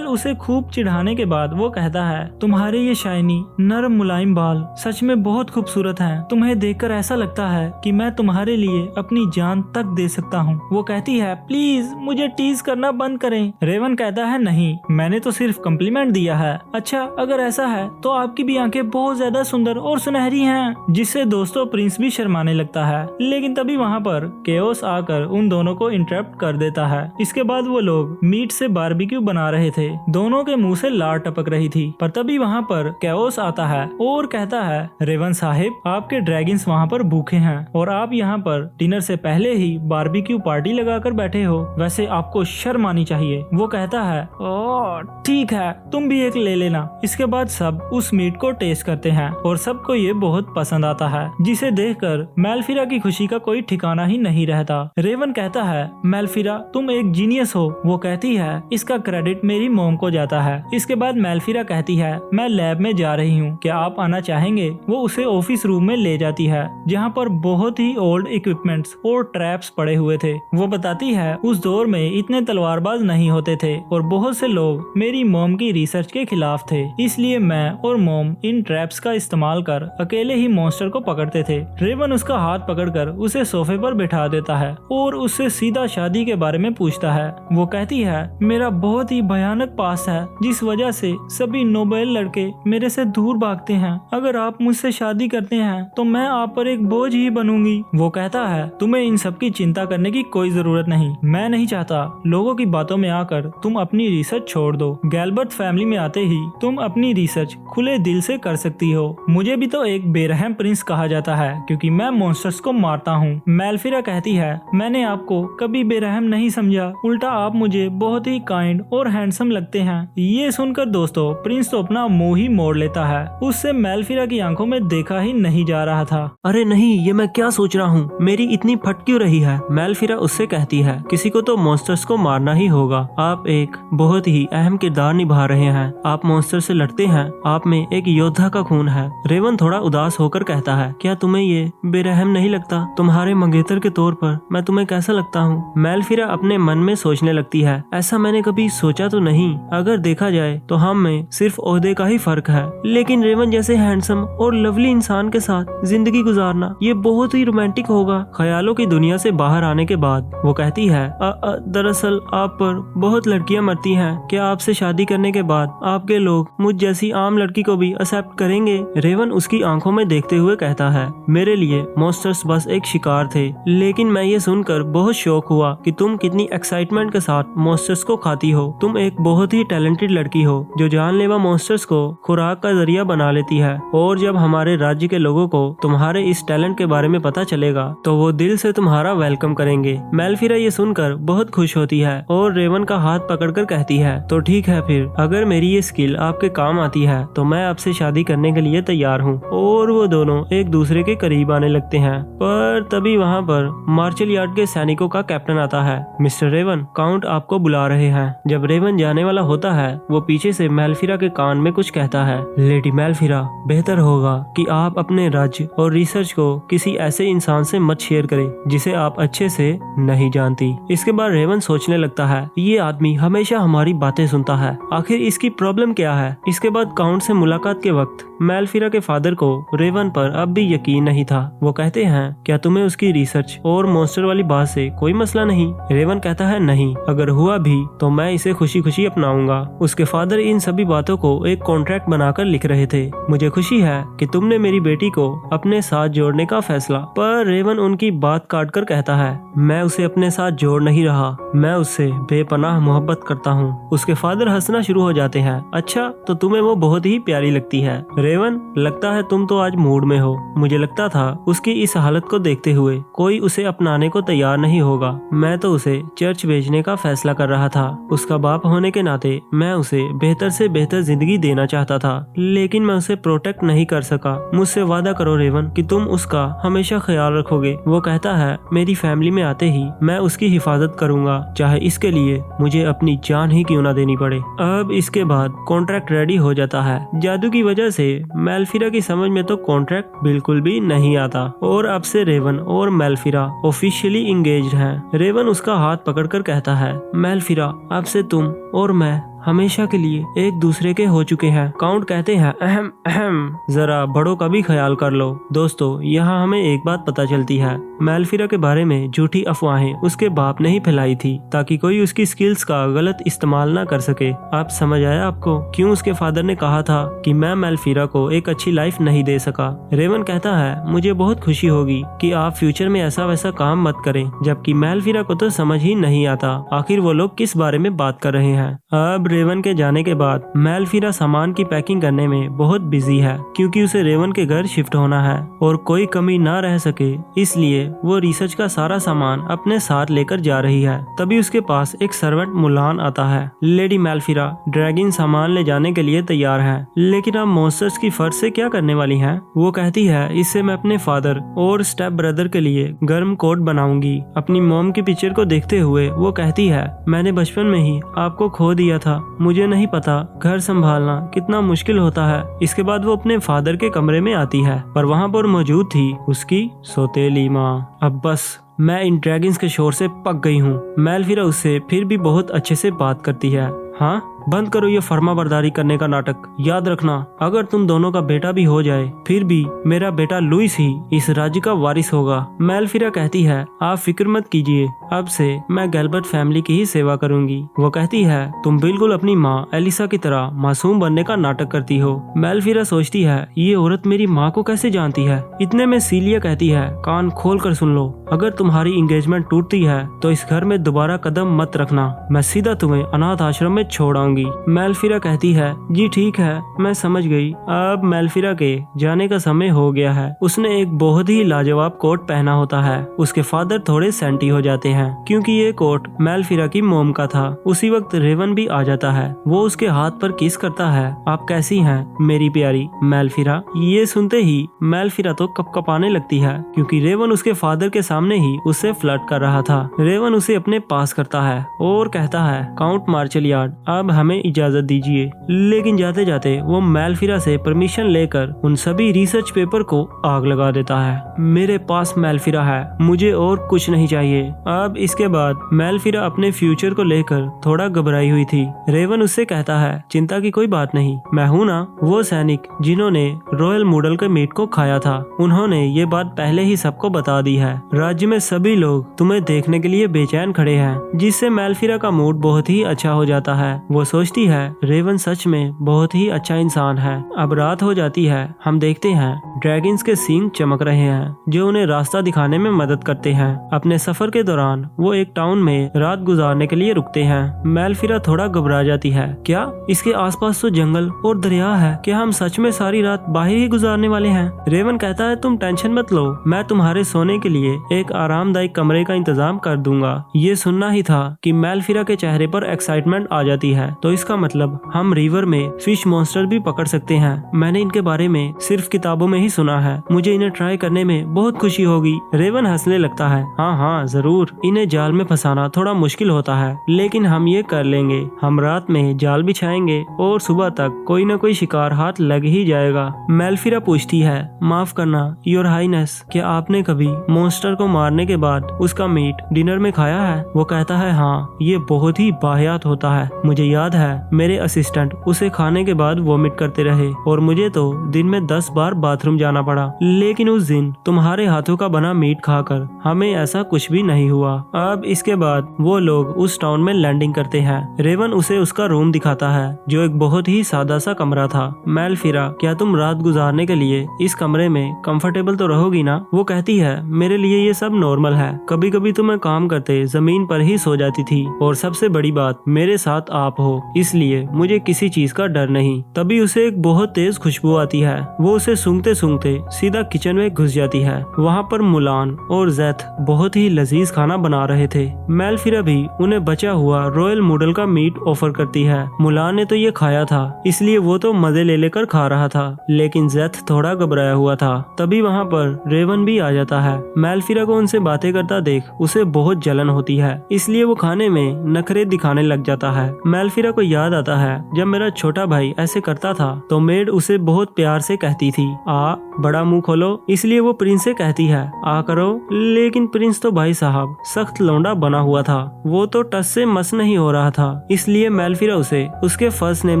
उसे खूब चिढ़ाने के बाद वो कहता है, तुम्हारे ये शाइनी नरम मुलायम बाल सच में बहुत खूबसूरत हैं। तुम्हें देखकर ऐसा लगता है कि मैं तुम्हारे लिए अपनी जान तक दे सकता हूँ। वो कहती है, प्लीज मुझे टीज करना बंद करें। रेवन कहता है, नहीं, मैंने तो सिर्फ कम्प्लीमेंट दिया है। अच्छा, अगर ऐसा है तो आपकी भी आंखें बहुत ज्यादा सुंदर और सुनहरी हैं। जिससे दोस्तों प्रिंस भी शर्माने लगता है। लेकिन तभी वहाँ पर केओस आकर उन दोनों को इंटरप्ट कर देता है। इसके बाद वो लोग मीट से बारबेक्यू बना रहे थे। दोनों के मुंह से लार टपक रही थी, पर तभी वहाँ पर केओस आता है और कहता है, रेवन साहिब, आपके ड्रैगन्स वहाँ पर भूखे हैं और आप यहाँ पर डिनर से पहले ही बारबेक्यू पार्टी लगाकर बैठे हो। वैसे आपको शर्म आनी चाहिए। वो कहता है, ओह ठीक है, तुम भी एक ले लेना। इसके बाद सब उस मीट को टेस्ट करते हैं और सबको ये बहुत पसंद आता है, जिसे देखकर मेल्फिरा की खुशी का कोई ठिकाना ही नहीं रहता। रेवन कहता है, मेल्फिरा तुम एक जीनियस हो। वो कहती है, इसका क्रेडिट मेरी मॉम को जाता है। इसके बाद मेल्फिरा कहती है, मैं लैब में जा रही हूँ, क्या आप आना चाहेंगे? वो उसे ऑफिस रूम में ले जाती है, जहाँ पर बहुत ही ओल्ड इक्विपमेंट्स और ट्रैप्स पड़े हुए थे। वो बताती है, उस दौर में इतने तलवारबाज नहीं होते थे और बहुत से लोग मेरी मॉम की रिसर्च के खिलाफ थे, इसलिए मैं और मॉम इन ट्रैप्स का इस्तेमाल कर अकेले ही मॉन्स्टर को पकड़ते थे। रेवन उसका हाथ पकड़कर उसे सोफे पर बिठा देता है और उससे सीधा शादी के बारे में पूछता है। वो कहती है, मेरा बहुत ही भयानक पास है, जिस वजह से सभी नोबेल लड़के मेरे से दूर भागते हैं। अगर आप मुझसे शादी करते हैं तो मैं आप पर एक बोझ ही बनूंगी। वो कहता है, तुम्हें इन सब की चिंता करने की कोई जरूरत नहीं। मैं नहीं चाहता लोगों की बातों में आकर तुम अपनी रिसर्च छोड़ दो। गैल्बर्ट फैमिली में आते ही तुम अपनी रिसर्च खुले दिल से कर सकती हो। मुझे भी तो एक बेरहम प्रिंस कहा जाता है, क्योंकि मैं मॉन्स्टर्स को मारता हूँ। मेल्फिरा कहती है, मैंने आपको कभी बेरहम नहीं समझा, उल्टा आप मुझे बहुत ही काइंड और हैंडसम लगते हैं। ये सुनकर दोस्तों प्रिंस तो अपना मुंह ही मोड़ लेता है। उससे मेल्फिरा की आंखों में देखा ही नहीं जा रहा था। अरे नहीं, ये मैं क्या सोच रहा हूँ, मेरी इतनी फट क्यों रही है? मेल्फिरा उससे कहती है, किसी को तो मॉन्स्टर्स को मारना ही होगा। आप एक बहुत ही अहम किरदार निभा रहे हैं। आप मॉन्स्टर से लड़ते हैं, आप में एक योद्धा का खून है। रेवन थोड़ा उदास होकर कहता है, क्या तुम्हें ये बेरहम नहीं लगता? तुम्हारे मंगेतर के तौर पर मैं तुम्हें कैसा लगता हूँ? मेल्फिरा अपने मन में सोचने लगती है, ऐसा मैंने कभी सोचा तो नहीं। अगर देखा जाए तो हम में सिर्फ ओहदे का ही फर्क है, लेकिन रेवन जैसे हैंडसम और लवली इंसान के साथ जिंदगी गुजारना ये बहुत ही रोमांटिक होगा। ख्यालों की दुनिया से बाहर आने के बाद वो कहती है, दरअसल आप पर बहुत लड़कियां मरती हैं। क्या आपसे शादी करने के बाद आपके लोग मुझ जैसी आम लड़की को भी एक्सेप्ट करेंगे? रेवन उसकी आंखों में देखते हुए कहता है, मेरे लिए मॉन्स्टर्स बस एक शिकार थे, लेकिन मैं ये सुनकर बहुत शौक हुआ कि तुम कितनी एक्साइटमेंट के साथ मॉन्स्टर्स को खाती हो। तुम एक बहुत ही टैलेंटेड लड़की हो जो जानलेवा मॉन्स्टर्स को खुराक का जरिया बना लेती है, और जब हमारे राज्य के लोगों को तुम्हारे इस टैलेंट के बारे में पता चलेगा तो वो दिल से तुम्हारा वेलकम करेंगे। मेल्फिरा ये सुनकर बहुत खुश होती है और रेवन का हाथ पकड़कर कहती है, तो ठीक है फिर, अगर मेरी ये स्किल आपके काम आती है तो मैं आपसे शादी करने के लिए तैयार हूँ। और वो दोनों एक दूसरे के करीब आने लगते हैं। पर तभी वहाँ पर मार्शल यार्ड के सैनिकों का कैप्टन आता है। मिस्टर रेवन, काउंट आपको बुला रहे हैं। जब रेवन जाने वाला होता है वो पीछे से मेल्फिरा के कान में कुछ कहता है, लेडी मेल्फिरा, बेहतर होगा कि आप अपने राज्य और रिसर्च को किसी ऐसे इंसान से मत शेयर करें जिसे आप अच्छे से नहीं जानती। इसके बाद रेवन सोचने लगता है, ये आदमी हमेशा हमारी बातें सुनता है, आखिर इसकी प्रॉब्लम क्या है? इसके बाद काउंट से मुलाकात के वक्त मेल्फिरा के फादर को रेवन पर अब भी यकीन नहीं था। वो कहते हैं, क्या तुम्हें उसकी रिसर्च और मॉन्स्टर वाली बात से कोई मसला नहीं? रेवन कहता है, नहीं, अगर हुआ भी तो मैं इसे खुशी खुशी अपनाऊंगा। उसके फादर इन सभी बातों को एक कॉन्ट्रैक्ट बनाकर लिख रहे थे। मुझे खुशी है कि तुमने मेरी बेटी को अपने साथ जोड़ने का फैसला। पर रेवन उनकी बात काट कर कहता है, मैं उसे अपने साथ जोड़ नहीं रहा, मैं उससे बेपनाह मोहब्बत करता हूँ। उसके फादर हंसना शुरू हो जाते हैं। अच्छा, तो तुम्हें वो बहुत ही प्यारी लगती है? रेवन, लगता है तुम तो आज मूड में हो। मुझे लगता था उसकी इस हालत को देखते हुए कोई उसे अपनाने को तैयार नहीं होगा। मैं तो उसे चर्च भेजने का फैसला कर रहा था। उसका बाप होने के नाते मैं उसे बेहतर से बेहतर जिंदगी देना चाहता था, लेकिन मैं उसे प्रोटेक्ट नहीं कर सका। मुझसे वादा करो रेवन कि तुम उसका हमेशा ख्याल रखोगे। वो कहता है, मेरी फैमिली में आते ही मैं उसकी हिफाजत करूंगा, चाहे इसके लिए मुझे अपनी जान ही क्यों ना देनी पड़े। अब इसके बाद कॉन्ट्रैक्ट रेडी हो जाता है। जादू की वजह से मेल्फिरा की समझ में तो कॉन्ट्रैक्ट बिल्कुल भी नहीं आता और अब से रेवन और मेल्फिरा ऑफिशियली इंगेज्ड हैं। रेवन उसका हाथ पकड़कर कहता है, मेल्फिरा, अब से तुम और मैं हमेशा के लिए एक दूसरे के हो चुके हैं। काउंट कहते हैं, अहम अहम, जरा बड़ों का भी ख्याल कर लो। दोस्तों, यहाँ हमें एक बात पता चलती है, मेल्फिरा के बारे में झूठी अफवाहें उसके बाप ने ही फैलाई थी ताकि कोई उसकी स्किल्स का गलत इस्तेमाल ना कर सके। आप समझ आया आपको क्यों उसके फादर ने कहा था कि मैं मेल्फिरा को एक अच्छी लाइफ नहीं दे सका? रेवन कहता है, मुझे बहुत खुशी होगी कि आप फ्यूचर में ऐसा वैसा काम मत करें, जबकि मेल्फिरा को तो समझ ही नहीं आता आखिर वो लोग किस बारे में बात कर रहे हैं। अब रेवन के जाने के बाद मेल्फिरा सामान की पैकिंग करने में बहुत बिजी है, क्योंकि उसे रेवन के घर शिफ्ट होना है और कोई कमी ना रह सके, इसलिए वो रिसर्च का सारा सामान अपने साथ लेकर जा रही है। तभी उसके पास एक सर्वेंट मुलान आता है। लेडी मेल्फिरा ड्रैगन सामान ले जाने के लिए तैयार है, लेकिन आप मॉन्स्टर्स की फर्श से क्या करने वाली हैं? वो कहती है, इससे मैं अपने फादर और स्टेप ब्रदर के लिए गर्म कोट बनाऊंगी। अपनी मॉम की पिक्चर को देखते हुए वो कहती है, मैंने बचपन में ही आपको खो दिया था, मुझे नहीं पता घर संभालना कितना मुश्किल होता है। इसके बाद वो अपने फादर के कमरे में आती है, पर वहाँ पर मौजूद थी उसकी सौतेली माँ। अब बस मैं इन ड्रैगन्स के शोर से पक गई हूँ। मेल्फिरा उससे फिर भी बहुत अच्छे से बात करती है। हाँ, बंद करो ये फर्माबरदारी करने का नाटक। याद रखना, अगर तुम दोनों का बेटा भी हो जाए, फिर भी मेरा बेटा लुइस ही इस राज्य का वारिस होगा। मेल्फिरा कहती है, आप फिक्र मत कीजिए, अब से मैं गैल्बर्ट फैमिली की ही सेवा करूंगी। वो कहती है, तुम बिल्कुल अपनी माँ एलिसा की तरह मासूम बनने का नाटक करती हो। मेल्फिरा सोचती है, ये औरत मेरी माँ को कैसे जानती है? इतने में सीलिया कहती है, कान खोल कर सुन लो, अगर तुम्हारी एंगेजमेंट टूटती है तो इस घर में दोबारा कदम मत रखना, मैं सीधा तुम्हें अनाथ आश्रम में छोड़ आऊंगी। मेल्फिरा कहती है, जी ठीक है, मैं समझ गई। अब मेल्फिरा के जाने का समय हो गया है। उसने एक बहुत ही लाजवाब कोट पहना होता है। उसके फादर थोड़े सेंटी हो जाते हैं, क्योंकि ये कोट मेल्फिरा की मोम का था। उसी वक्त रेवन भी आ जाता है। वो उसके हाथ पर किस करता है। आप कैसी हैं मेरी प्यारी मेल्फिरा? ये सुनते ही मेल्फिरा तो कपकपाने लगती है, क्योंकि रेवन उसके फादर के सामने ही उससे फ्लर्ट कर रहा था। रेवन उसे अपने पास करता है और कहता है, काउंट मार्शल यार्ड, अब हमें इजाजत दीजिए। लेकिन जाते जाते वो मेल्फिरा से परमिशन लेकर उन सभी रिसर्च पेपर को आग लगा देता है। मेरे पास मेल्फिरा है, मुझे और कुछ नहीं चाहिए। अब इसके बाद मेल्फिरा अपने फ्यूचर को लेकर थोड़ा घबराई हुई थी। रेवन उससे कहता है, चिंता की कोई बात नहीं, मैं हूँ ना वो सैनिक जिन्होंने रॉयल मूडल के मीट को खाया था। उन्होंने ये बात पहले ही सबको बता दी है। राज्य में सभी लोग तुम्हें देखने के लिए बेचैन खड़े हैं, जिससे मेल्फिरा का मूड बहुत ही अच्छा हो जाता है। वो सोचती है, रेवन सच में बहुत ही अच्छा इंसान है। अब रात हो जाती है। हम देखते हैं ड्रैगन्स के सींग चमक रहे हैं, जो उन्हें रास्ता दिखाने में मदद करते हैं। अपने सफर के दौरान वो एक टाउन में रात गुजारने के लिए रुकते हैं। मेल्फिरा थोड़ा घबरा जाती है, क्या इसके आसपास तो जंगल और दरिया है? क्या हम सच में सारी रात बाहर ही गुजारने वाले हैं? रेवन कहता है, तुम टेंशन मत लो, मैं तुम्हारे सोने के लिए एक आरामदायक कमरे का इंतजाम कर दूंगा। ये सुनना ही था कि मेल्फिरा के चेहरे पर एक्साइटमेंट आ जाती है। तो इसका मतलब हम रिवर में फिश मॉन्स्टर भी पकड़ सकते हैं। मैंने इनके बारे में सिर्फ किताबों में ही सुना है, मुझे इन्हें ट्राई करने में बहुत खुशी होगी। रेवन हंसने लगता है, हाँ हाँ जरूर, इन्हें जाल में फंसाना थोड़ा मुश्किल होता है, लेकिन हम ये कर लेंगे। हम रात में जाल बिछाएंगे और सुबह तक कोई न कोई शिकार हाथ लग ही जाएगा। मेल्फिरा पूछती है, माफ करना योर हाईनेस, क्या आपने कभी मॉन्स्टर को मारने के बाद उसका मीट डिनर में खाया है? वो कहता है, हाँ, ये बहुत ही वाहियात होता है। मुझे याद है मेरे असिस्टेंट उसे खाने के बाद वोमिट करते रहे और मुझे तो दिन में 10 बार बाथरूम जाना पड़ा, लेकिन उस दिन तुम्हारे हाथों का बना मीट खाकर हमें ऐसा कुछ भी नहीं हुआ। अब इसके बाद वो लोग उस टाउन में लैंडिंग करते हैं। रेवन उसे उसका रूम दिखाता है, जो एक बहुत ही सादा सा कमरा था। मेल्फिरा, क्या तुम रात गुजारने के लिए इस कमरे में कंफर्टेबल तो रहोगी ना? वो कहती है, मेरे लिए ये सब नॉर्मल है, कभी कभी तो मैं काम करते जमीन पर ही सो जाती थी, और सबसे बड़ी बात, मेरे साथ आप हो, इसलिए मुझे किसी चीज का डर नहीं। तभी उसे एक बहुत तेज खुशबू आती है। वो उसे सूंघते सूंघते सीधा किचन में घुस जाती है। वहाँ पर मुलान और जैथ बहुत ही लजीज खाना बना रहे थे। मेल्फिरा भी उन्हें बचा हुआ रॉयल मूडल का मीट ऑफर करती है। मुलान ने तो ये खाया था, इसलिए वो तो मजे ले लेकर खा रहा था, लेकिन जैथ थोड़ा घबराया हुआ था। तभी वहाँ पर रेवन भी आ जाता है। मेल्फिरा को उनसे बातें करता देख उसे बहुत जलन होती है, इसलिए वो खाने में नखरे दिखाने लग जाता है। मेल्फिरा को याद आता है, जब मेरा छोटा भाई ऐसे करता था तो मेड उसे बहुत प्यार से कहती थी, आ बड़ा मुंह खोलो, इसलिए वो प्रिंस से कहती है, आ करो। लेकिन प्रिंस तो भाई साहब सख्त लौंडा बना हुआ था, वो तो टस से मस नहीं हो रहा था, इसलिए मेल्फिरा उसे उसके फर्स्ट नेम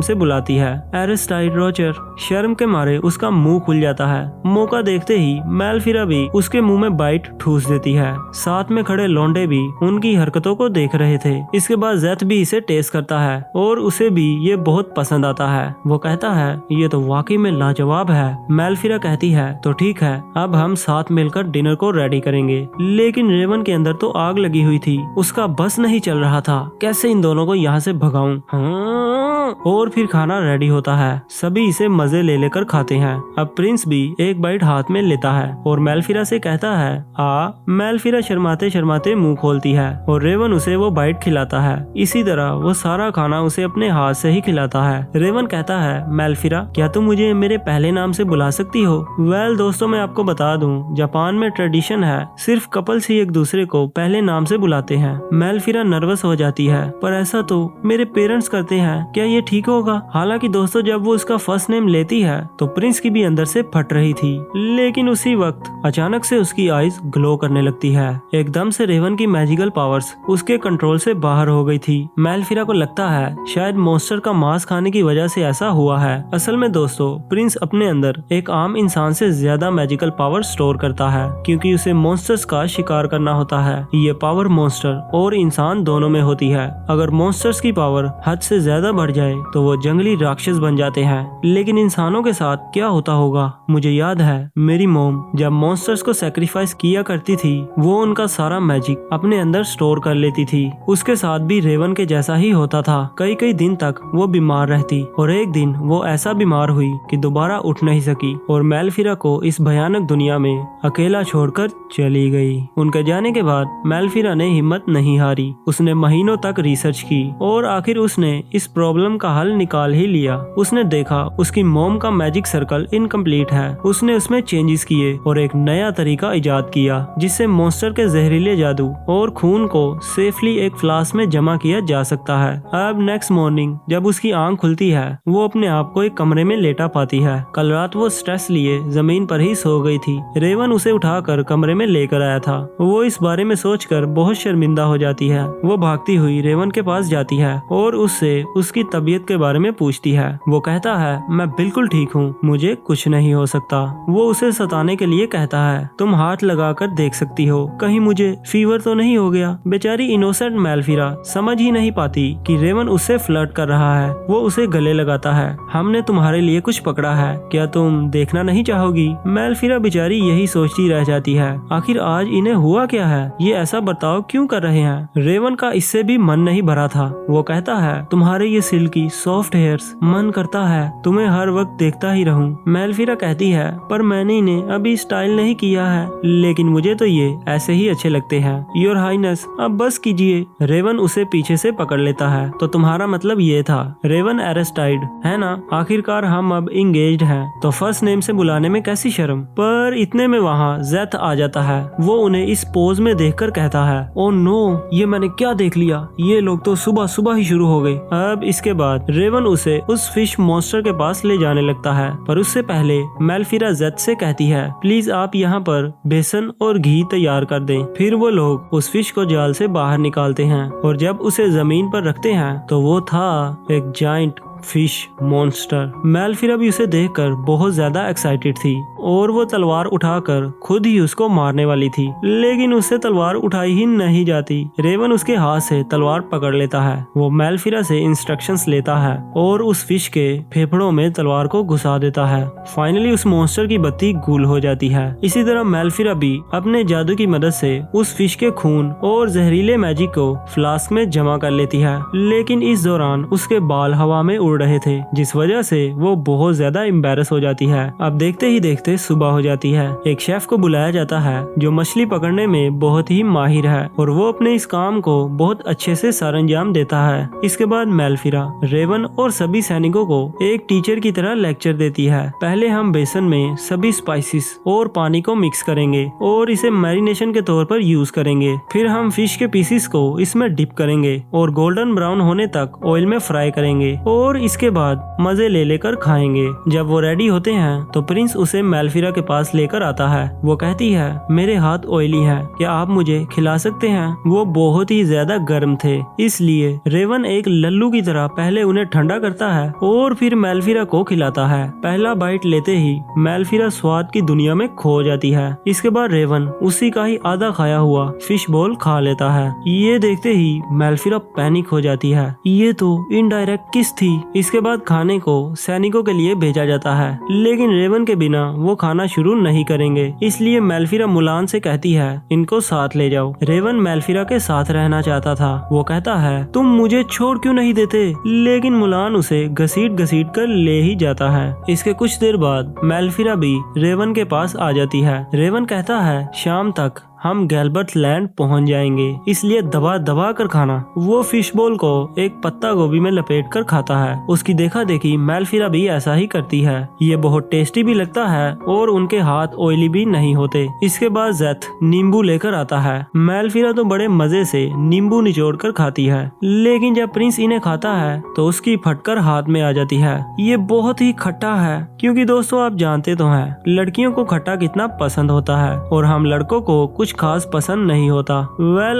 से बुलाती है, एरिस्टाइड रोजर। शर्म के मारे उसका मुंह खुल जाता है। मौका देखते ही मेल्फिरा भी उसके मुंह में बाइट ठूस देती है। साथ में खड़े लौंडे भी उनकी हरकतों को देख रहे थे। इसके बाद जैथ भी इसे टेस्ट करता है और उसे भी ये बहुत पसंद आता है। वो कहता है, ये तो वाकई में लाजवाब है। मेल्फिरा कहती है, तो ठीक है, अब हम साथ मिलकर डिनर को रेडी करेंगे। लेकिन रेवन के अंदर तो आग लगी हुई थी। उसका बस नहीं चल रहा था, कैसे इन दोनों को यहाँ से भगाऊं। और फिर खाना रेडी होता है, सभी इसे मजे ले लेकर खाते हैं। अब प्रिंस भी एक बाइट हाथ में लेता है और मेल्फिरा से कहता है आ। मेल्फिरा शर्माते शर्माते मुंह खोलती है और रेवन उसे वो बाइट खिलाता है। इसी तरह वो सारा खाना उसे अपने हाथ से ही खिलाता है। रेवन कहता है मेल्फिरा, क्या तुम मुझे मेरे पहले नाम से बुला सकती हो? वेल दोस्तों, मैं आपको बता दूं, जापान में ट्रेडिशन है, सिर्फ कपल्स ही एक दूसरे को पहले नाम से बुलाते हैं। मेल्फिरा नर्वस हो जाती है, पर ऐसा तो मेरे पेरेंट्स करते हैं, क्या ये ठीक होगा? हालांकि दोस्तों, जब वो उसका फर्स्ट नेम लेती है तो प्रिंस की भी अंदर से फट रही थी, लेकिन उसी वक्त अचानक से उसकी आईज ग्लो करने लगती है। एकदम से रेवन की मैजिकल पावर्स उसके कंट्रोल से बाहर हो गई थी। मेल्फिरा को लगता है शायद मॉन्स्टर का मांस खाने की वजह से ऐसा हुआ है। असल में दोस्तों, प्रिंस अपने अंदर एक आम इंसान से ज्यादा मैजिकल पावर स्टोर करता है, क्योंकि उसे मॉन्स्टर्स का शिकार करना होता है। ये पावर मॉन्स्टर और इंसान दोनों में होती है। अगर मॉन्स्टर्स की पावर हद से ज्यादा बढ़ जाए तो वो जंगली राक्षस बन जाते हैं। लेकिन इंसानों के साथ क्या होता होगा? मुझे याद है मेरी मॉम जब मॉन्स्टर्स को सैक्रिफाइस किया करती थी, वो उनका सारा मैजिक अपने अंदर स्टोर कर लेती थी। उसके साथ भी रेवन के जैसा ही होता था। कई कई दिन तक वो बीमार रहती और एक दिन वो ऐसा बीमार हुई कि दोबारा उठ नहीं सकी और मेल्फिरा को इस भयानक दुनिया में अकेला छोड़कर चली गई। उनके जाने के बाद मेल्फिरा ने हिम्मत नहीं हारी। उसने महीनों तक रिसर्च की और आखिर उसने इस प्रॉब्लम का हल निकाल ही लिया। उसने देखा उसकी मॉम का मैजिक सर्कल इनकम्प्लीट है। उसने उसमें चेंजेस किए और एक नया तरीका इजाद किया जिससे मॉन्स्टर के जहरीले जादू और खून को सेफली एक फ्लास्क में जमा किया जा सकता है। अब नेक्स्ट मॉर्निंग जब उसकी आंख खुलती है, वो अपने आप को एक कमरे में लेटा पाती है। कल रात वो स्ट्रेस लिए जमीन पर ही सो गई थी। रेवन उसे उठाकर कमरे में लेकर आया था। वो इस बारे में सोचकर बहुत शर्मिंदा हो जाती है। वो भागती हुई रेवन के पास जाती है और उससे उसकी तबीयत के बारे में पूछती है। वो कहता है मैं बिल्कुल ठीक हूँ, मुझे कुछ नहीं हो सकता। वो उसे सताने के लिए कहता है तुम हाथ लगाकर देख सकती हो, कहीं मुझे फीवर तो नहीं हो गया। बेचारी इनोसेंट मेल्फिरा समझ ही नहीं पाती कि रेवन उससे फ्लर्ट कर रहा है। वो उसे गले लगाता है, हमने तुम्हारे लिए कुछ पकड़ा है, क्या तुम देखना नहीं चाहोगी? मेल्फिरा बेचारी यही सोचती रह जाती है, आखिर आज इन्हें हुआ क्या है, ये ऐसा बर्ताव क्यों कर रहे हैं? रेवन का इससे भी मन नहीं भरा था। वो कहता है तुम्हारे ये सिल्की सॉफ्ट हेयर्स, मन करता है तुम्हें हर वक्त देखता ही रहूं। मेल्फिरा कहती है पर मैंने इन्हें अभी स्टाइल नहीं किया है, लेकिन मुझे तो ये ऐसे ही अच्छे लगते हैं। योर हाइनेस अब बस कीजिए। रेवन उसे पीछे से पकड़ लेता है। तो तुम्हारा मतलब ये था रेवन एरेस्टाइड है ना? आखिरकार हम अब इंगेज्ड हैं, तो फर्स्ट नेम से बुलाने में कैसी शर्म। पर इतने में वहाँ जेथ आ जाता है। वो उन्हें इस पोज में देखकर कहता है ओ नो, ये मैंने क्या देख लिया, ये लोग तो सुबह सुबह ही शुरू हो गए। अब इसके बाद रेवन उसे उस फिश मॉन्स्टर के पास ले जाने लगता है, पर उससे पहले मेल्फिरा जेथ से कहती है प्लीज आप यहाँ पर बेसन और घी तैयार कर दें। फिर वो लोग उस फिश को जाल से बाहर निकालते हैं और जब उसे जमीन पर रखते हैं तो वो था एक जाइंट फिश मॉन्स्टर। मेल्फिरा भी उसे देखकर बहुत ज्यादा एक्साइटेड थी और वो तलवार उठाकर खुद ही उसको मारने वाली थी, लेकिन उससे तलवार उठाई ही नहीं जाती। रेवन उसके हाथ से तलवार पकड़ लेता है। वो मेल्फिरा से इंस्ट्रक्शंस लेता है और उस फिश के फेफड़ों में तलवार को घुसा देता है। फाइनली उस मॉन्स्टर की बत्ती गुल हो जाती है। इसी तरह मेल्फिरा भी अपने जादू की मदद से उस फिश के खून और जहरीले मैजिक को फ्लास्क में जमा कर लेती है, लेकिन इस दौरान उसके बाल हवा में उड़ रहे थे, जिस वजह से वो बहुत ज्यादा एम्बैरस हो जाती है। अब देखते ही देखते सुबह हो जाती है। एक शेफ को बुलाया जाता है जो मछली पकड़ने में बहुत ही माहिर है और वो अपने इस काम को बहुत अच्छे से सरंजाम देता है। इसके बाद मेल्फिरा रेवन और सभी सैनिकों को एक टीचर की तरह लेक्चर देती है। पहले हम बेसन में सभी स्पाइसेस और पानी को मिक्स करेंगे और इसे मैरिनेशन के तौर पर यूज करेंगे। फिर हम फिश के पीसेस को इसमें डिप करेंगे और गोल्डन ब्राउन होने तक ऑयल में फ्राई करेंगे और इसके बाद मजे ले लेकर खाएंगे। जब वो रेडी होते हैं तो प्रिंस उसे मेल्फिरा के पास लेकर आता है। वो कहती है मेरे हाथ ऑयली है, क्या आप मुझे खिला सकते हैं? वो बहुत ही ज्यादा गर्म थे, इसलिए रेवन एक लल्लू की तरह पहले उन्हें ठंडा करता है और फिर मेल्फिरा को खिलाता है। पहला बाइट लेते ही मेल्फिरा स्वाद की दुनिया में खो जाती है। इसके बाद रेवन उसी का ही आधा खाया हुआ फिश बॉल खा लेता है। ये देखते ही मेल्फिरा पैनिक हो जाती है। ये तो इनडायरेक्ट किस थी, इसके बाद खाने को सैनिकों के लिए भेजा जाता है, लेकिन रेवन के बिना वो खाना शुरू नहीं करेंगे। इसलिए मेल्फिरा मुलान से कहती है इनको साथ ले जाओ। रेवन मेल्फिरा के साथ रहना चाहता था। वो कहता है तुम मुझे छोड़ क्यों नहीं देते, लेकिन मुलान उसे घसीट घसीट कर ले ही जाता है। इसके कुछ देर बाद मेल्फिरा भी रेवन के पास आ जाती है। रेवन कहता है शाम तक हम गैल्बर्ट लैंड पहुंच जाएंगे, इसलिए दबा दबा कर खाना। वो फिश बॉल को एक पत्ता गोभी में लपेट कर खाता है। उसकी देखा देखी मेल्फिरा भी ऐसा ही करती है। ये बहुत टेस्टी भी लगता है और उनके हाथ ऑयली भी नहीं होते। इसके बाद जेथ नींबू लेकर आता है। मेल्फिरा तो बड़े मजे से नींबू निचोड़ कर खाती है, लेकिन जब प्रिंस इन्हें खाता है तो उसकी फटकर हाथ में आ जाती है। ये बहुत ही खट्टा है, क्योंकि दोस्तों आप जानते तो हैं लड़कियों को खट्टा कितना पसंद होता है और हम लड़कों को कुछ खास पसंद नहीं होता।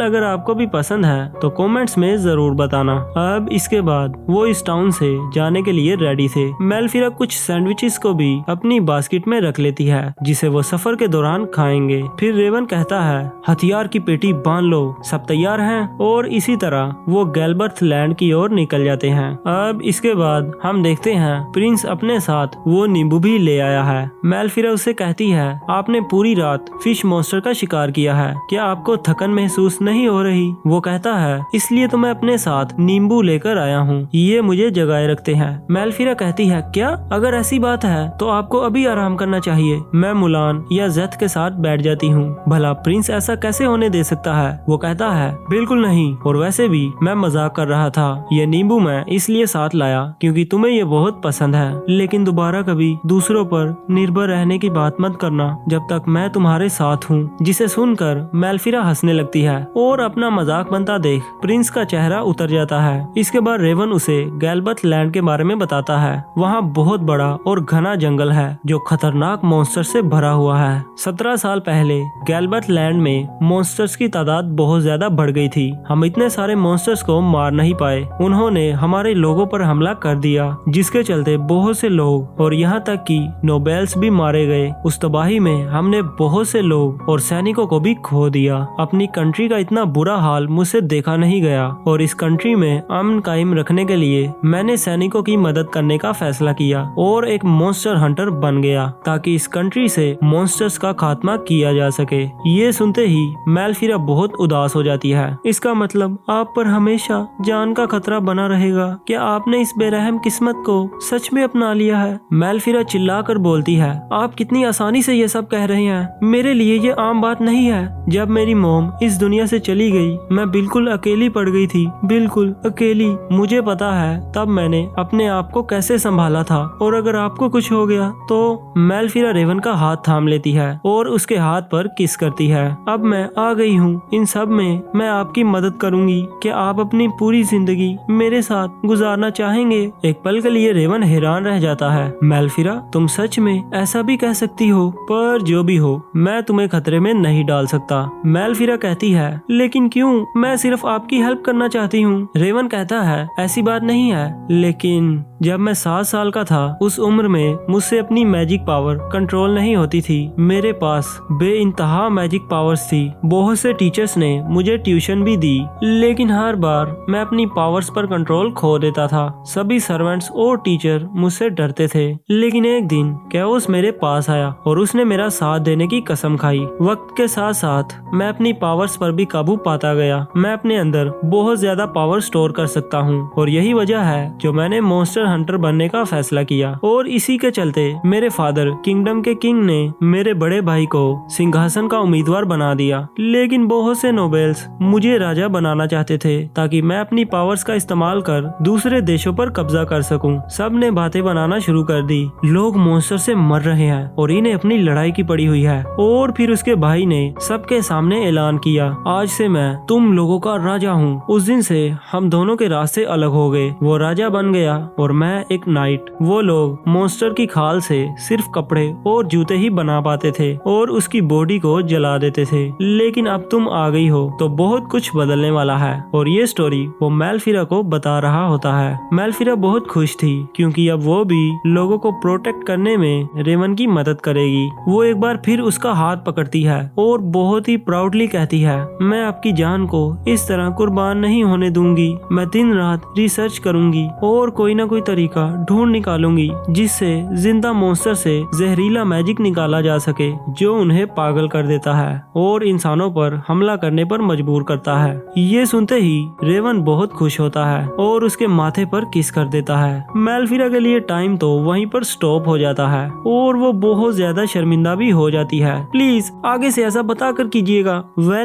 अगर आपको भी पसंद है तो कमेंट्स में जरूर बताना। अब इसके बाद वो इस टाउन से जाने के लिए रेडी थे। मेल्फिरा कुछ सैंडविचेस को भी अपनी बास्केट में रख लेती है, जिसे वो सफर के दौरान खाएंगे। फिर रेवन कहता है हथियार की पेटी बांध लो, सब तैयार हैं। और इसी तरह वो गैल्बर्ट लैंड की ओर निकल जाते हैं। अब इसके बाद हम देखते हैं प्रिंस अपने साथ वो नींबू भी ले आया है। मेल्फिरा उससे कहती है आपने पूरी रात फिश मॉन्स्टर का शिकार किया है, क्या आपको थकन महसूस नहीं हो रही? वो कहता है इसलिए तो मैं अपने साथ नींबू लेकर आया हूँ, ये मुझे जगाए रखते हैं। मेल्फिरा कहती है क्या? अगर ऐसी बात है तो आपको अभी आराम करना चाहिए। मैं मुलान या जेथ के साथ बैठ जाती हूँ। भला प्रिंस ऐसा कैसे होने दे सकता है? वो कहता है बिल्कुल नहीं, और वैसे भी मैं मजाक कर रहा था। ये नींबू मैं इसलिए साथ लाया क्योंकि तुम्हें ये बहुत पसंद है, लेकिन दोबारा कभी दूसरों पर निर्भर रहने की बात मत करना जब तक मैं तुम्हारे साथ हूँ। जिसे सुनकर मेल्फिरा हंसने लगती है और अपना मजाक बनता देख प्रिंस का चेहरा उतर जाता है। इसके बाद रेवन उसे गैल्बर्ट लैंड के बारे में बताता है। वहाँ बहुत बड़ा और घना जंगल है जो खतरनाक मॉन्स्टर से भरा हुआ है। 17 साल पहले गैल्बर्ट लैंड में मॉन्स्टर्स की तादाद बहुत ज्यादा बढ़ गई थी। हम इतने सारे मॉन्स्टर्स को मार नहीं पाए। उन्होंने हमारे लोगों पर हमला कर दिया, जिसके चलते बहुत से लोग और यहाँ तक कि नोबेल्स भी मारे गए। उस तबाही में हमने बहुत से लोग और सैनिकों को भी खो दिया। अपनी कंट्री का इतना बुरा हाल मुझसे देखा नहीं गया, और इस कंट्री में अमन कायम रखने के लिए मैंने सैनिकों की मदद करने का फैसला किया और एक मॉन्स्टर हंटर बन गया, ताकि इस कंट्री से मॉन्स्टर्स का खात्मा किया जा सके। ये सुनते ही मेल्फिरा बहुत उदास हो जाती है। इसका मतलब आप पर हमेशा जान का खतरा बना रहेगा। क्या आपने इस बेरहम किस्मत को सच में अपना लिया है? मेल्फिरा चिल्लाकर बोलती है आप कितनी आसानी से ये सब कह रहे हैं, मेरे लिए ये आम बात नहीं है। जब मेरी मॉम इस दुनिया से चली गई मैं बिल्कुल अकेली पड़ गई थी, बिल्कुल अकेली। मुझे पता है तब मैंने अपने आप को कैसे संभाला था, और अगर आपको कुछ हो गया तो। मेल्फिरा रेवन का हाथ थाम लेती है और उसके हाथ पर किस करती है। अब मैं आ गई हूँ, इन सब में मैं आपकी मदद करूंगी। क्या आप अपनी पूरी जिंदगी मेरे साथ गुजारना चाहेंगे? एक पल के लिए रेवन हैरान रह जाता है। मेल्फिरा तुम सच में ऐसा भी कह सकती हो, पर जो भी हो मैं तुम्हें खतरे में नहीं डाल सकता। मेल्फिरा कहती है लेकिन क्यों? मैं सिर्फ आपकी हेल्प करना चाहती हूँ। रेवन कहता है ऐसी बात नहीं है, लेकिन जब मैं 7 साल का था उस उम्र में मुझसे अपनी मैजिक पावर कंट्रोल नहीं होती थी। मेरे पास बेइंतहा मैजिक पावर्स थी। बहुत से टीचर्स ने मुझे ट्यूशन भी दी, लेकिन हर बार मैं अपनी पावर्स पर कंट्रोल खो देता था। सभी सर्वेंट्स और टीचर मुझसे डरते थे, लेकिन एक दिन कैओस मेरे पास आया और उसने मेरा साथ देने की कसम खाई। वक्त के साथ साथ मैं अपनी पावर्स पर भी काबू पाता गया। मैं अपने अंदर बहुत ज्यादा पावर स्टोर कर सकता हूँ, और यही वजह है जो मैंने मॉन्स्टर हंटर बनने का फैसला किया। और इसी के चलते मेरे फादर किंगडम के किंग ने मेरे बड़े भाई को सिंहासन का उम्मीदवार बना दिया, लेकिन बहुत से नोबेल्स मुझे राजा बनाना चाहते थे ताकि मैं अपनी पावर्स का इस्तेमाल कर दूसरे देशों पर कब्जा कर सकूं। सब ने बातें बनाना शुरू कर दी। लोग मॉन्स्टर से मर रहे हैं और इन्हें अपनी लड़ाई की पड़ी हुई है। और फिर उसके भाई ने सबके सामने ऐलान किया आज से मैं तुम लोगों का राजा हूँ। उस दिन से हम दोनों के रास्ते अलग हो गए। वो राजा बन गया और मैं एक नाइट। वो लोग मॉन्स्टर की खाल से सिर्फ कपड़े और जूते ही बना पाते थे और उसकी बॉडी को जला देते थे। लेकिन अब तुम आ गई हो तो बहुत कुछ बदलने वाला है। और ये स्टोरी वो मेल्फिरा को बता रहा होता है। मेल्फिरा बहुत खुश थी क्योंकि अब वो भी लोगों को प्रोटेक्ट करने में रेवन की मदद करेगी। वो एक बार फिर उसका हाथ पकड़ती है और बहुत ही प्राउडली कहती है मैं आपकी जान को इस तरह कुर्बान नहीं होने दूंगी। मैं दिन रात रिसर्च करूंगी और कोई ना कोई तरीका ढूंढ निकालूंगी जिससे जिंदा मॉन्स्टर से जहरीला मैजिक निकाला जा सके जो उन्हें पागल कर देता है और इंसानों पर हमला करने पर मजबूर करता है। ये सुनते ही रेवन बहुत खुश होता है और उसके माथे पर किस कर देता है। मेल्फिरा के लिए टाइम तो वहीं पर स्टॉप हो जाता है और वो बहुत ज्यादा शर्मिंदा भी हो जाती है। प्लीज आगे से ऐसा बता कर कीजिएगा।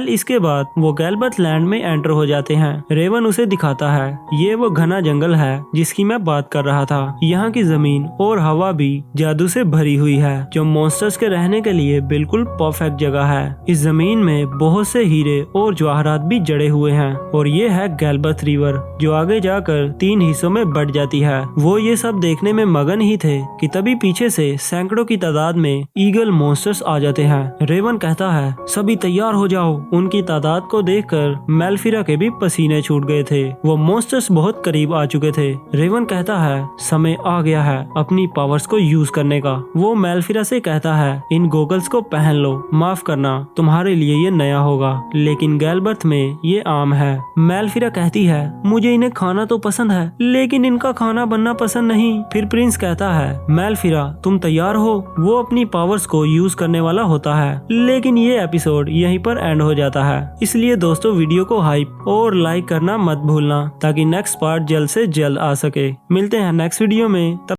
इसके बाद वो गैल्बर्ट लैंड में एंटर हो जाते हैं। रेवन उसे दिखाता है ये वो घना जंगल है जिसकी मैं बात कर रहा था। यहाँ की जमीन और हवा भी जादू से भरी हुई है जो मॉन्स्टर्स के रहने के लिए बिल्कुल परफेक्ट जगह है। इस जमीन में बहुत से हीरे और जवाहरात भी जड़े हुए हैं और ये है गैल्बर्ट रिवर जो आगे जाकर 3 हिस्सों में बढ़ जाती है। वो ये सब देखने में मगन ही थे कि तभी पीछे से सैकड़ों की तादाद में ईगल मॉन्स्टर्स आ जाते हैं। रेवन कहता है सभी तैयार हो जाओ। उनकी तादाद को देखकर मेल्फिरा के भी पसीने छूट गए थे। वो मॉन्स्टर्स बहुत करीब आ चुके थे। रेवन कहता है समय आ गया है अपनी पावर्स को यूज करने का। वो मेल्फिरा से कहता है इन गोगल्स को पहन लो। माफ करना तुम्हारे लिए ये नया होगा लेकिन गैल्बर्ट में ये आम है। मेल्फिरा कहती है मुझे इन्हें खाना तो पसंद है लेकिन इनका खाना बनना पसंद नहीं। फिर प्रिंस कहता है मेल्फिरा तुम तैयार हो। वो अपनी पावर्स को यूज करने वाला होता है लेकिन ये एपिसोड यहीं पर एंड हो जाता है। इसलिए दोस्तों वीडियो को हाइप और लाइक करना मत भूलना ताकि नेक्स्ट पार्ट जल्द से जल्द आ सके। मिलते हैं नेक्स्ट वीडियो में। तब